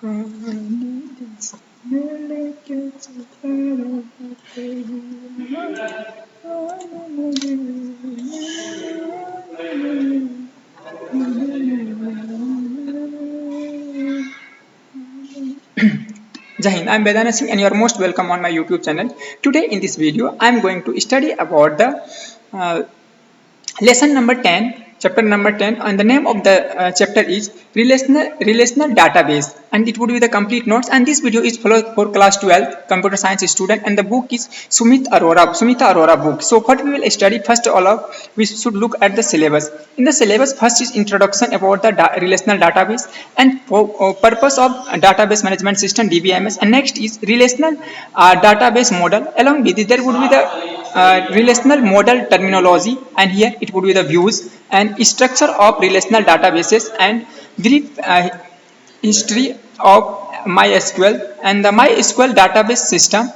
Jai Hind, I'm Vedana Singh and you're most welcome on my YouTube channel. Today in this video, I'm going to study about the lesson number 10, chapter number 10, and the name of the chapter is relational database, and it would be the complete notes. And this video is for class 12 computer science student, and the book is Sumita Arora book. So what we will study first all of, we should look at the syllabus. In the syllabus, first is introduction about the relational database and purpose of database management system DBMS, and next is relational database model. Along with it, there would be the relational model terminology, and here it would be the views and structure of relational databases and brief history of MySQL and the MySQL database system,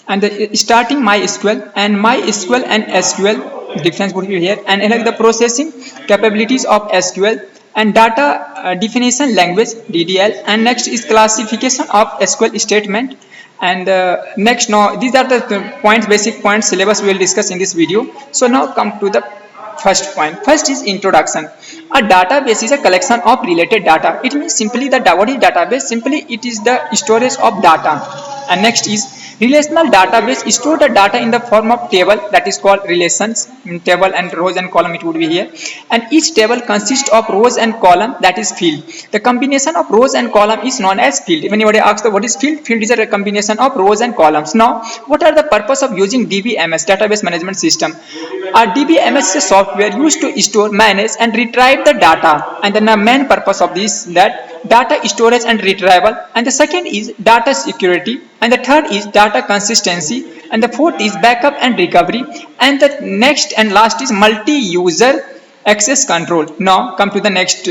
and the starting MySQL and SQL difference would be here, and like the processing capabilities of SQL and data definition language DDL, and next is classification of SQL statement. And next, now these are the points, basic points syllabus we will discuss in this video. So now come to the first point. First is introduction. A database is a collection of related data. It means simply the what is database? Simply it is the storage of data. And next is relational database store the data in the form of table, that is called relations. Table and rows and column it would be here, and each table consists of rows and column, that is field. The combination of rows and column is known as field. If anybody asks what is field, field is a combination of rows and columns. Now what are the purpose of using DBMS, database management system? A DBMS is a software used to store, manage and retrieve the data, and then the main purpose of this that data storage and retrieval, and the second is data security, and the third is data consistency, and the fourth is backup and recovery, and the next and last is multi-user access control. Now come to the next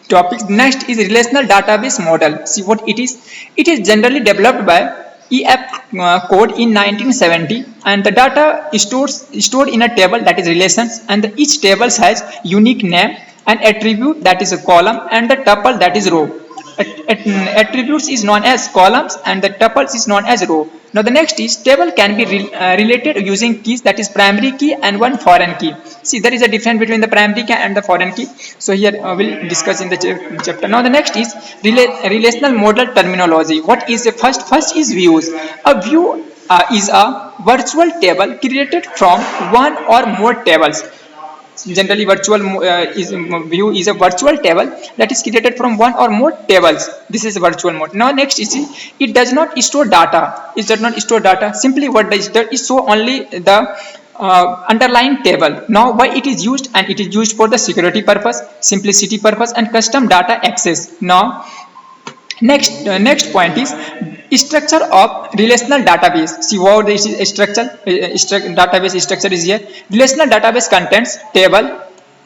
topic. Next is relational database model. See what it is. It is generally developed by EF code in 1970, and the data is stored in a table, that is relations, and each table has unique name and attribute, that is a column, and the tuple, that is row. Attributes is known as columns and the tuples is known as row. Now the next is table can be related using keys, that is primary key and one foreign key. See, there is a difference between the primary key and the foreign key. So here we'll discuss in the chapter. Now the next is relational model terminology. What is the first? First is views. A view is a virtual table created from one or more tables. Generally virtual view is a virtual table that is created from one or more tables. This is virtual mode. Now next is it does not store data. It does not store data. Simply what does it show only the underlying table. Now why it is used? And it is used for the security purpose, simplicity purpose, and custom data access. Now next point is structure of relational database. See what this is structure. Database structure is here. Relational database contains table,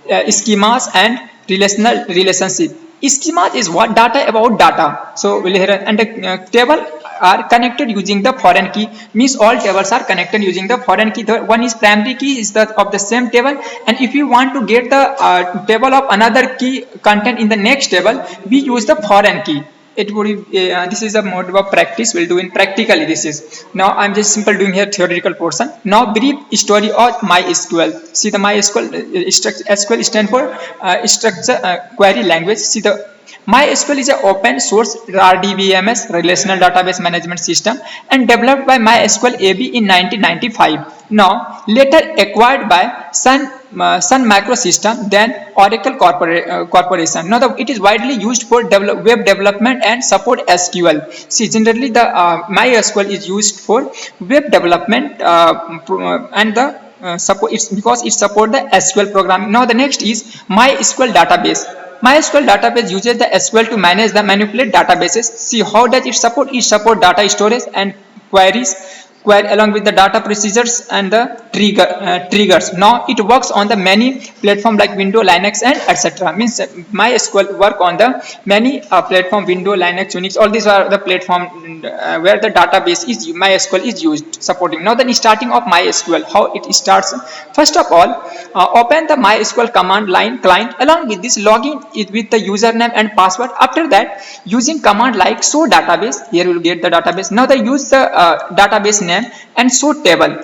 schemas, and relational relationship. Schema is what? Data about data. So we'll hear, and the table are connected using the foreign key. Means all tables are connected using the foreign key. The one is primary key is the of the same table, and if you want to get the table of another key content in the next table, we use the foreign key. It would this is a mode of practice. We'll do in practically. This is now I'm just simple doing here theoretical portion. Now brief story of MySQL. See the MySQL SQL stand for structure query language. See the MySQL is an open source RDBMS, relational database management system, and developed by MySQL AB in 1995. Now later acquired by Sun Microsystem, then Oracle Corporation. Now it is widely used for web development and support SQL. See, generally the MySQL is used for web development and the support. It's because it support the SQL programming. Now the next is MySQL database. MySQL database uses the SQL to manage the manipulate databases. See how does it support? It support data storage and queries query along with the data procedures and the triggers. Now it works on the many platform like Windows, Linux and etc. Means MySQL work on the many platform, Windows, Linux, Unix. All these are the platform where the database is MySQL is used supporting. Now then starting of MySQL, how it starts. First of all, open the MySQL command line client. Along with this, login it with the username and password. After that, using command like show database, here you will get the database. Now they use the database name and show table.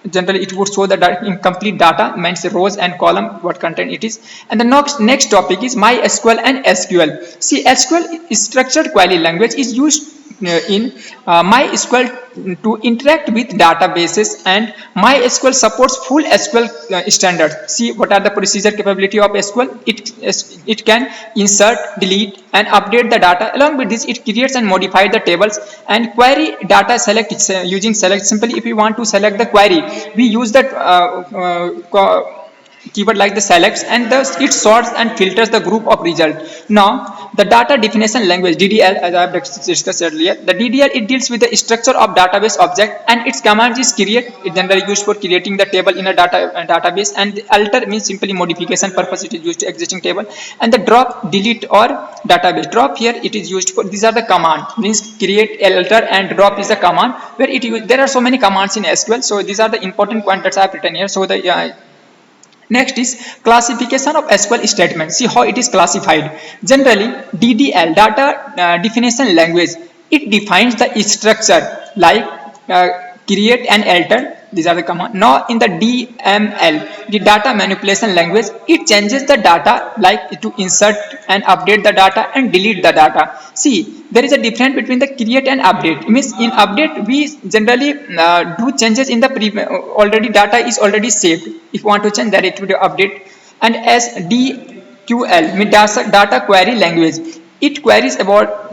Generally it would show the incomplete data, means rows and column what content it is. And the next topic is MySQL and SQL. See, SQL is structured query language is used in MySQL to interact with databases, and MySQL supports full SQL standards. See, what are the procedure capability of SQL? It can insert, delete and update the data. Along with this, it creates and modifies the tables and query data select using select. Simply if we want to select the query, we use that keyword like the selects, and thus it sorts and filters the group of result. Now the data definition language DDL, as I have discussed earlier, the DDL it deals with the structure of database object, and its command is create. It generally used for creating the table in a database, and the alter means simply modification purpose. It is used to existing table, and the drop, delete or database. Drop here it is used for, these are the command, means create, alter and drop is the command where it there are so many commands in SQL. So these are the important pointers I have written here. So the next is classification of SQL statement. See how it is classified. Generally, DDL, data definition language, it defines the structure like create and alter. These are the command. Now in the DML, the data manipulation language, it changes the data like to insert and update the data and delete the data. See, there is a difference between the create and update. It means in update we generally do changes in the already data is already saved. If you want to change that, it will update. And as DQL, means data query language, it queries about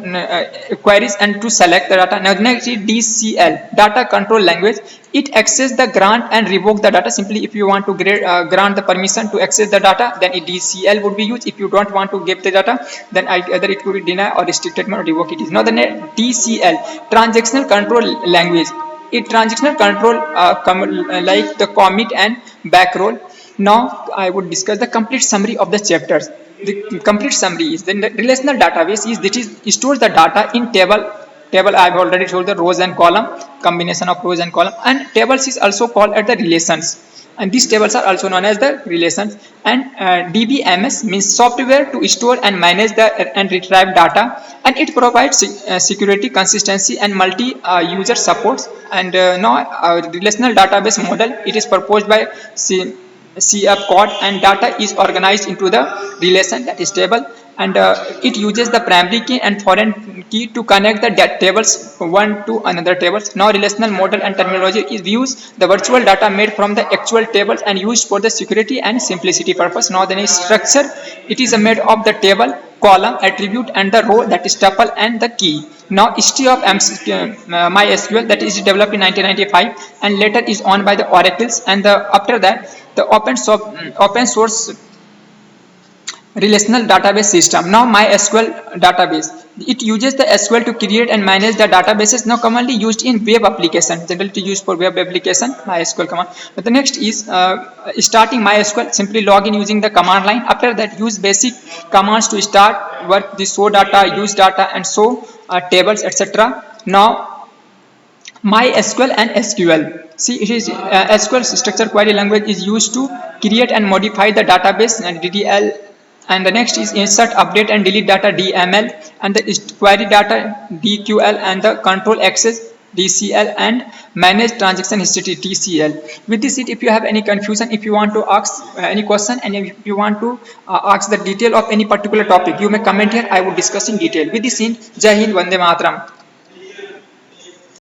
queries and to select the data. Now next is DCL, data control language. It access the grant and revoke the data. Simply if you want to grant the permission to access the data, then DCL would be used. If you don't want to give the data, then either it could be deny or restricted or revoke it is. Now the DCL, transactional control language. It transactional control like the commit and backroll. Now I would discuss the complete summary of the chapters. The complete summary is the relational database is that is stores the data in table. I have already told the rows and column, combination of rows and column, and tables is also called as the relations, and these tables are also known as the relations. And DBMS means software to store and manage the and retrieve data, and it provides security, consistency and multi user supports. And now relational database model, it is proposed by CF code, and data is organized into the relation, that is table, and it uses the primary key and foreign key to connect the tables one to another tables. Now relational model and terminology is views the virtual data made from the actual tables and used for the security and simplicity purpose. Now the structure, it is made of the table, column, attribute and the row, that is tuple and the key. Now history of MySQL, that is developed in 1995 and later is owned by the Oracles, and after that the open source relational database system. Now MySQL database, it uses the SQL to create and manage the databases, now commonly used in web application, generally used for web application, MySQL command. But the next is starting MySQL, simply log in using the command line. After that, use basic commands to start work, the show data, use data and show tables, etc. Now MySQL and SQL. See, it is SQL structured query language is used to create and modify the database, and DDL. And the next is insert, update and delete data, DML, and the query data, DQL, and the control access, DCL, and manage transaction history, TCL. With this, if you have any confusion, if you want to ask any question, and if you want to ask the detail of any particular topic, you may comment here. I would discuss in detail. With this, Jai Hind, Vande Mataram.